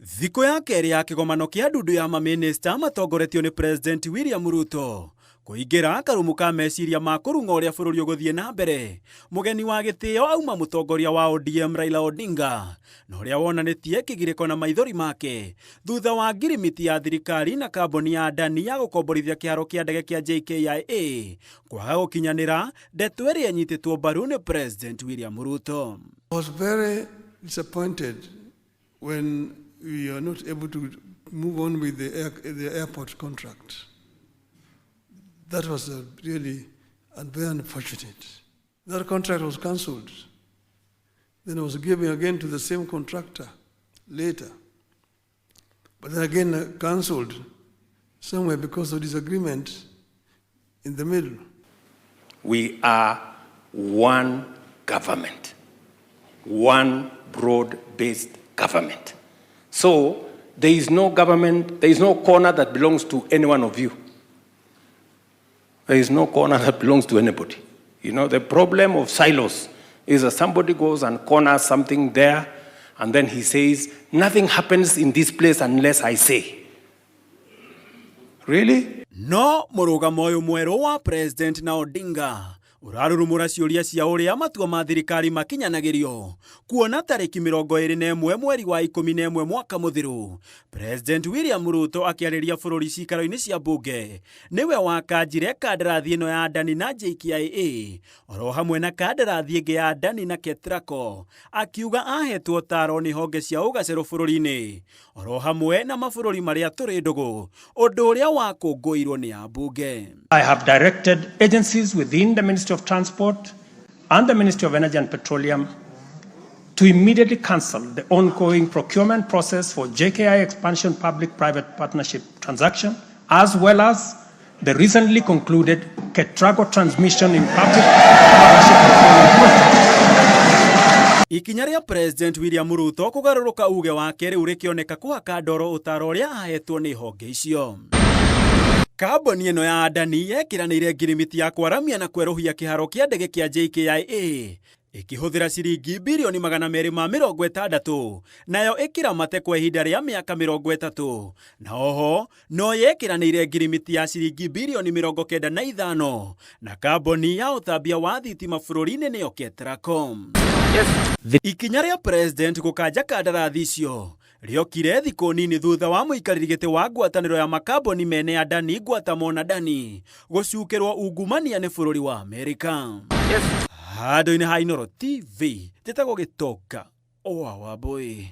Thikũ ya kerĩ ya kĩgomano kĩa ndundu ya mamĩnĩsta matongoretio nĩ President William Ruto kũingĩra karumu ka meciria ma kũrung'a ũrĩa bũrũri ũgũthiĩ na mbere. Mũgeni wa gĩtĩo auma mũtongoria wa ODM Raila Odinga, na ũrĩa wonanĩtie kĩgirĩko na maithori make thutha wa ngirimiti ya thirikari na kambuni ya ADANI ya gũkomborithia kĩharo kĩa ndege kĩa JKIA kwaga gũkinyanĩra ndeto ĩrĩa ĩnyitĩtwo mbaru nĩ President William Ruto. I was very disappointed when we are not able to move on with the airport contract. That was really very unfortunate. That contract was cancelled. Then it was given again to the same contractor later. But then again cancelled somewhere because of disagreement in the middle. We are one government, one broad-based government. So there is no government, there is no corner that belongs to any one of you. There is no corner that belongs to anybody. You know, the problem of silos is that somebody goes and corners something there, and then he says, nothing happens in this place unless I say. Really? No mũrũgamo ũyũ mwerũ wa President na Odinga ũrarurumũra ciũria cia ũrĩa matua ma thirikari makinyanagĩrio kuona tarĩki 21 mweri wa 11 mwaka mũthiru. President William Ruto akĩarĩria bũrũri cikaro-inĩ cia mbunge nĩwe wakanjire kandarathi ĩno ya ADANI na JKIA oro hamwe na kandarathi ĩngĩ ya ADANI na KETRACO, akiuga ahetwo taro nĩ honge cia ũgacĩru bũrũri-inĩ oro hamwe na mabũrũri marĩa tũrĩ ndũgũ, ũndũ ũrĩa wakũngũĩirwo nĩ ambunge. I have directed agencies within the Ministry of Transport and the Ministry of Energy and Petroleum to immediately cancel the ongoing procurement process for JKI expansion public-private partnership transaction, as well as the recently concluded KETRACO transmission in public partnership. Ikinya rĩa President William Ruto kũgarũrũka uge wake rĩu rĩkĩoneka kũhaka ndoro ũtaro ũrĩa ahetwo nĩ honge icio. Kambuni ĩno ya ADANI yekiranĩire ngirimiti ya kwaramia na kwerũhia kĩharo kĩa ndege kĩa JKIA ĩkĩhũthĩra ciringi birioni 260, nayo ĩkĩramate kwa ihinda rĩa mĩaka 30, na oho no yekiranĩire ngirimiti ya ciringi birioni 95 na kambuni ya ũtambia wa thitima bũrũri-inĩ nĩyo KETRACO. Ikinya rĩa President gũkanja kandarathi icio rĩokire thikũ nini thutha wa mũikarĩri gĩtĩ wa ngwatanĩro ya makambuni mene ADANI ngwatamo na ADANI gũcukĩrwo ungumania nĩ bũrũri wa Amerika. Handũ-inĩ ha Inooro TV, njĩtagwo Gĩtonga o wa Wambũi.